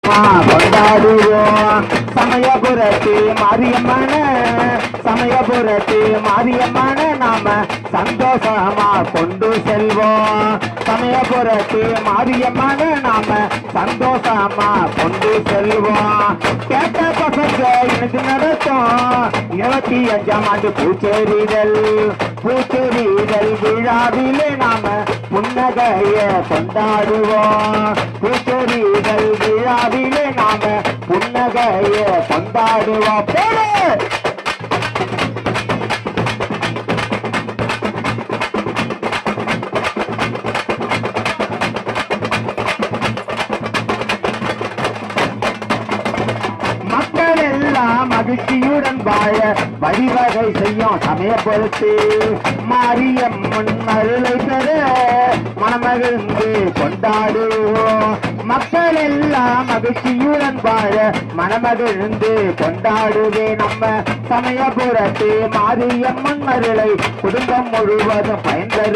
கொண்டாடுவோம் சமயபுரத்து மாரியம்மன சமயபுரத்து மாரியம்மன நாம சந்தோஷமா கொண்டு செல்வோம் சமயபுரத்து மாரியம்மன நாம சந்தோஷமா கொண்டு செல்வோம் கேட்ட பசங்க எனக்கு நடத்தும் 25ஆம் ஆண்டு பூச்செறிதல் விழாவிலே நாம புன்னகைய கொண்டாடுவோம் பூச்செறிதல் விழாவிலே நாம புன்னகைய கொண்டாடுவோம் மக்கள் எல்லாம் மகிழ்ச்சியுடன் வாழ வழிவகை செய்யும் சமயபுரத்து மாரியம்மன் அருளை பெற மனமகிழ்ந்து கொண்டாடுவோம் மக்கள் எல்லாம் மகிழ்ச்சியுடன் வாழ மனமகிழ்ந்து கொண்டாடுவே நம்ம சமயபுரத்து மாரியம்மன் அருளை குடும்பம் முழுவதும் பயன்பெறும்